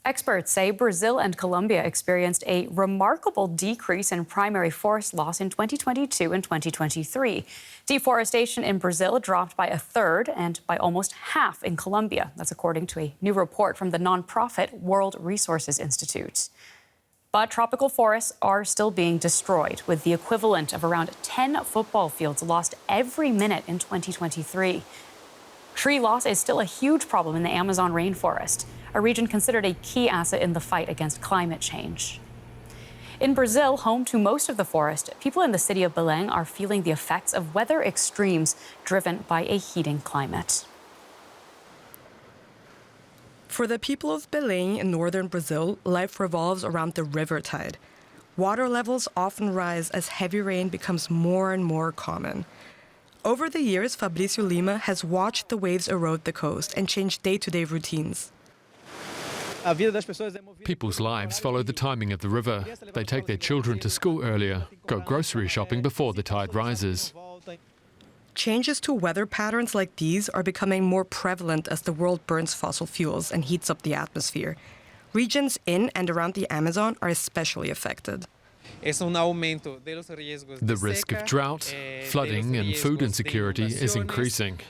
Experts say Brazil and Colombia experienced a remarkable decrease in primary forest loss in 2022 and 2023. Deforestation in Brazil dropped by a third and by almost half in Colombia. That's according to a new report from the nonprofit World Resources Institute. But tropical forests are still being destroyed, with the equivalent of around 10 football fields lost every minute in 2023. Tree loss is still a huge problem in the Amazon rainforest, a region considered a key asset in the fight against climate change. In Brazil, home to most of the forest, people in the city of Belém are feeling the effects of weather extremes driven by a heating climate. For the people of Belém in northern Brazil, life revolves around the river tide. Water levels often rise as heavy rain becomes more and more common. Over the years, Fabrício Lima has watched the waves erode the coast and change day-to-day routines. People's lives follow the timing of the river. They take their children to school earlier, go grocery shopping before the tide rises. Changes to weather patterns like these are becoming more prevalent as the world burns fossil fuels and heats up the atmosphere. Regions in and around the Amazon are especially affected. The risk of drought, flooding and food insecurity is increasing.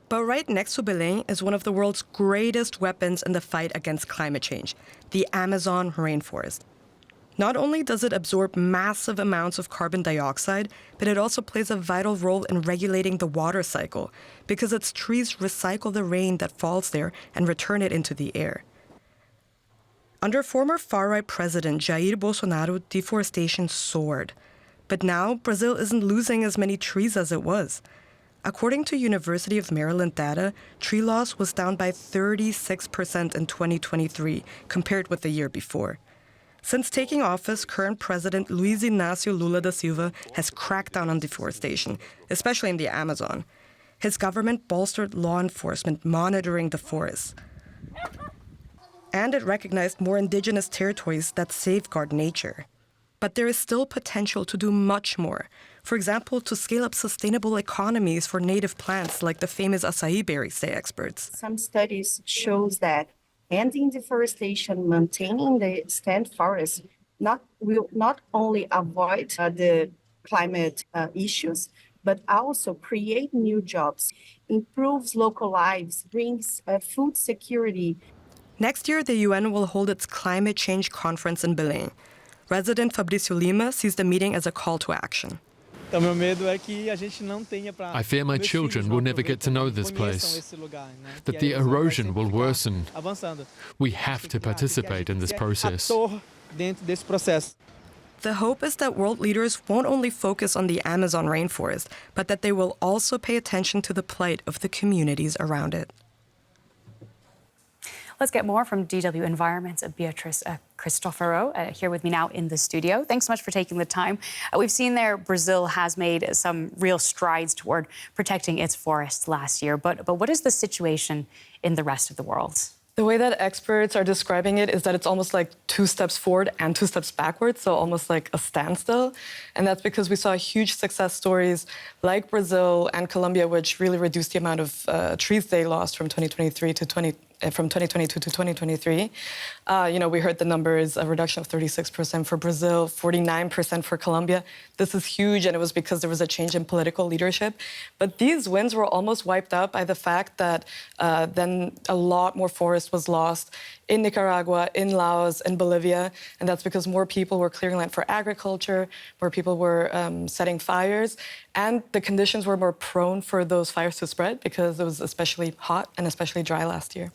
But right next to Belém is one of the world's greatest weapons in the fight against climate change, the Amazon rainforest. Not only does it absorb massive amounts of carbon dioxide, but it also plays a vital role in regulating the water cycle, because its trees recycle the rain that falls there and return it into the air. Under former far-right President Jair Bolsonaro, deforestation soared. But now, Brazil isn't losing as many trees as it was. According to University of Maryland data, tree loss was down by 36% in 2023 compared with the year before. Since taking office, current President Luiz Inácio Lula da Silva has cracked down on deforestation, especially in the Amazon. His government bolstered law enforcement monitoring the forests. And it recognized more indigenous territories that safeguard nature. But there is still potential to do much more. For example, to scale up sustainable economies for native plants like the famous acai berry, say experts. Some studies shows that ending deforestation, maintaining the stand forest, will not only avoid the climate issues, but also create new jobs, improves local lives, brings food security. Next year, the UN will hold its climate change conference in Belém. Resident Fabrício Lima sees the meeting as a call to action. I fear my children will never get to know this place, that the erosion will worsen. We have to participate in this process. The hope is that world leaders won't only focus on the Amazon rainforest, but that they will also pay attention to the plight of the communities around it. Let's get more from DW Environment's Beatrice Christoper here with me now in the studio. Thanks so much for taking the time. We've seen there Brazil has made some real strides toward protecting its forests last year, but what is the situation in the rest of the world? The way that experts are describing it is that it's almost like 2 steps forward and 2 steps backwards, so almost like a standstill. And that's because we saw huge success stories like Brazil and Colombia, which really reduced the amount of trees they lost from 2022 to 2023. We heard the numbers, a reduction of 36% for Brazil, 49% for Colombia. This is huge, and it was because there was a change in political leadership. But these wins were almost wiped out by the fact that then a lot more forest was lost in Nicaragua, in Laos, in Bolivia. And that's because more people were clearing land for agriculture, more people were setting fires, and the conditions were more prone for those fires to spread because it was especially hot and especially dry last year.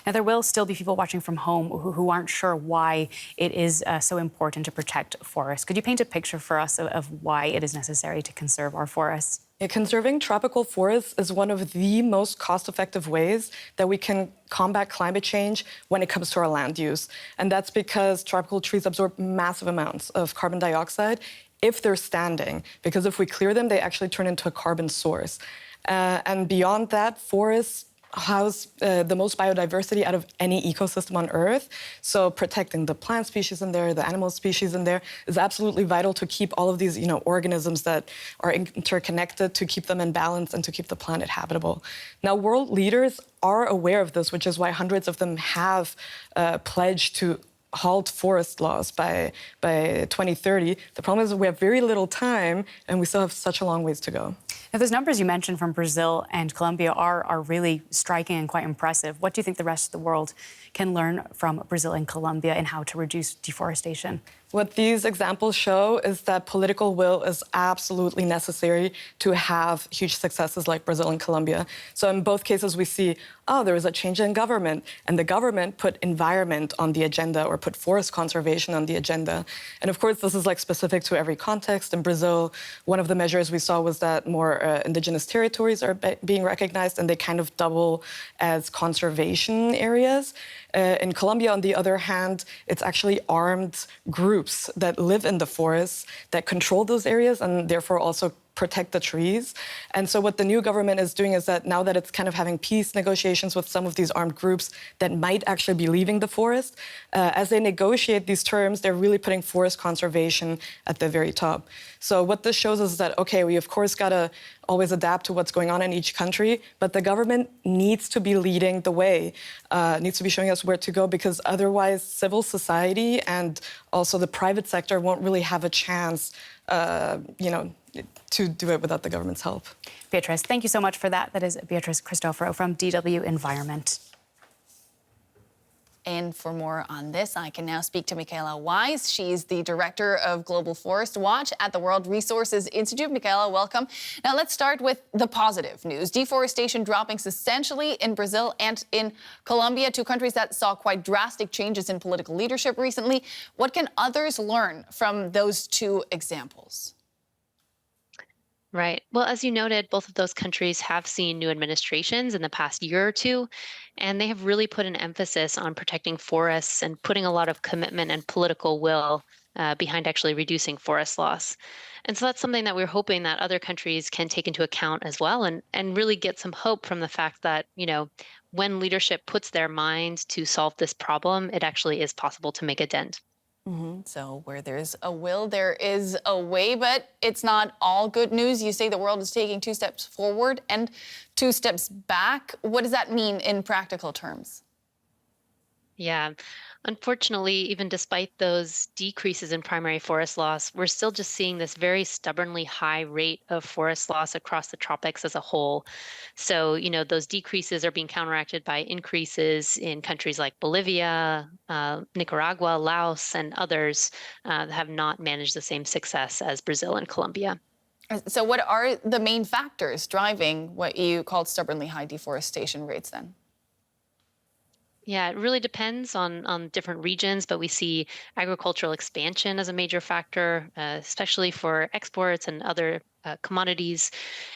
Now, there will still be people watching from home who aren't sure why it is so important to protect forests. Could you paint a picture for us of why it is necessary to conserve our forests? Yeah, conserving tropical forests is one of the most cost-effective ways that we can combat climate change when it comes to our land use. And that's because tropical trees absorb massive amounts of carbon dioxide if they're standing, because if we clear them, they actually turn into a carbon source. And beyond that, forests house the most biodiversity out of any ecosystem on Earth. So protecting the plant species in there, the animal species in there is absolutely vital to keep all of these, organisms that are interconnected, to keep them in balance and to keep the planet habitable. Now, world leaders are aware of this, which is why hundreds of them have pledged to halt forest loss by 2030. The problem is we have very little time and we still have such a long ways to go. Now, those numbers you mentioned from Brazil and Colombia are really striking and quite impressive. What do you think the rest of the world can learn from Brazil and Colombia in how to reduce deforestation? What these examples show is that political will is absolutely necessary to have huge successes like Brazil and Colombia. So in both cases, we see, there was a change in government, and the government put environment on the agenda or put forest conservation on the agenda. And of course, this is specific to every context. In Brazil, one of the measures we saw was that more indigenous territories are being recognized, and they kind of double as conservation areas. In Colombia, on the other hand, it's actually armed groups that live in the forests that control those areas and therefore also protect the trees. And so what the new government is doing is that now that it's kind of having peace negotiations with some of these armed groups that might actually be leaving the forest, as they negotiate these terms, they're really putting forest conservation at the very top. So what this shows us is that, okay, we of course gotta always adapt to what's going on in each country, but the government needs to be leading the way, needs to be showing us where to go, because otherwise civil society and also the private sector won't really have a chance, to do it without the government's help. Beatrice, thank you so much for that. That is Beatrice Christoper from DW Environment. And for more on this, I can now speak to Michaela Wise. She's the Director of Global Forest Watch at the World Resources Institute. Michaela, welcome. Now let's start with the positive news. Deforestation dropping substantially in Brazil and in Colombia, two countries that saw quite drastic changes in political leadership recently. What can others learn from those two examples? Right. Well, as you noted, both of those countries have seen new administrations in the past year or two, and they have really put an emphasis on protecting forests and putting a lot of commitment and political will behind actually reducing forest loss. And so that's something that we're hoping that other countries can take into account as well, and really get some hope from the fact that, when leadership puts their mind to solve this problem, it actually is possible to make a dent. So where there's a will, there is a way, but it's not all good news. You say the world is taking 2 steps forward and 2 steps back. What does that mean in practical terms? Yeah. Unfortunately, even despite those decreases in primary forest loss, we're still just seeing this very stubbornly high rate of forest loss across the tropics as a whole. So, those decreases are being counteracted by increases in countries like Bolivia, Nicaragua, Laos, and others that have not managed the same success as Brazil and Colombia. So what are the main factors driving what you called stubbornly high deforestation rates then? Yeah, it really depends on different regions, but we see agricultural expansion as a major factor, especially for exports and other commodities,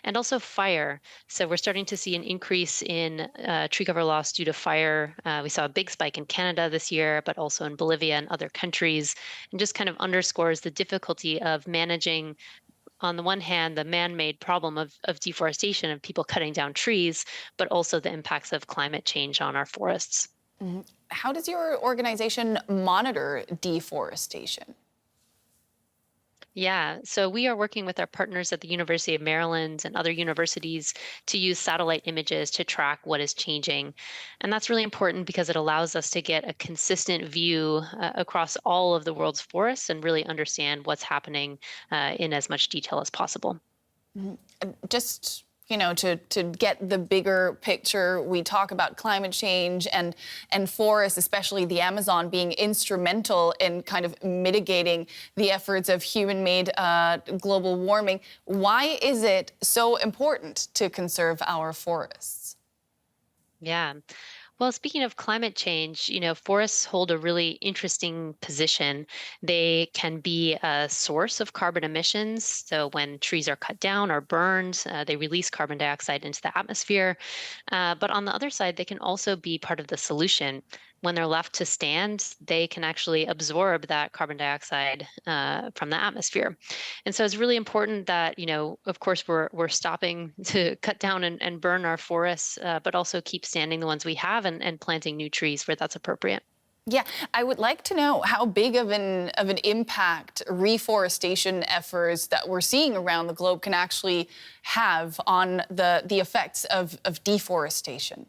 and also fire. So we're starting to see an increase in tree cover loss due to fire. We saw a big spike in Canada this year, but also in Bolivia and other countries, and just kind of underscores the difficulty of managing, on the one hand, the man-made problem of deforestation, of people cutting down trees, but also the impacts of climate change on our forests. How does your organization monitor deforestation? Yeah, so we are working with our partners at the University of Maryland and other universities to use satellite images to track what is changing. And that's really important because it allows us to get a consistent view across all of the world's forests and really understand what's happening in as much detail as possible. Just to get the bigger picture, we talk about climate change and forests, especially the Amazon, being instrumental in kind of mitigating the efforts of human-made global warming. Why is it so important to conserve our forests? Yeah. Well, speaking of climate change, forests hold a really interesting position. They can be a source of carbon emissions. So when trees are cut down or burned, they release carbon dioxide into the atmosphere. But on the other side, they can also be part of the solution. when they're left to stand, they can actually absorb that carbon dioxide from the atmosphere. And so it's really important that, of course, we're stopping to cut down and burn our forests, but also keep standing the ones we have and planting new trees where that's appropriate. Yeah, I would like to know how big of an impact reforestation efforts that we're seeing around the globe can actually have on the effects of deforestation.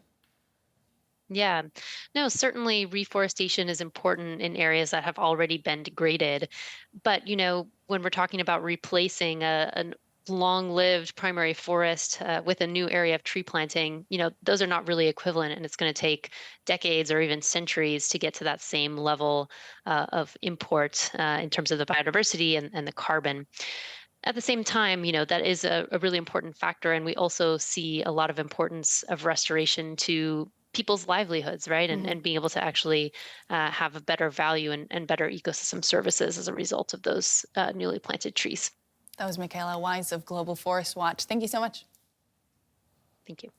Yeah, no, certainly reforestation is important in areas that have already been degraded. But, when we're talking about replacing a long-lived primary forest with a new area of tree planting, those are not really equivalent, and it's going to take decades or even centuries to get to that same level of import in terms of the biodiversity and the carbon. At the same time, that is a really important factor, and we also see a lot of importance of restoration to people's livelihoods, right? And being able to actually have a better value and better ecosystem services as a result of those newly planted trees. That was Michaela Wise of Global Forest Watch. Thank you so much. Thank you.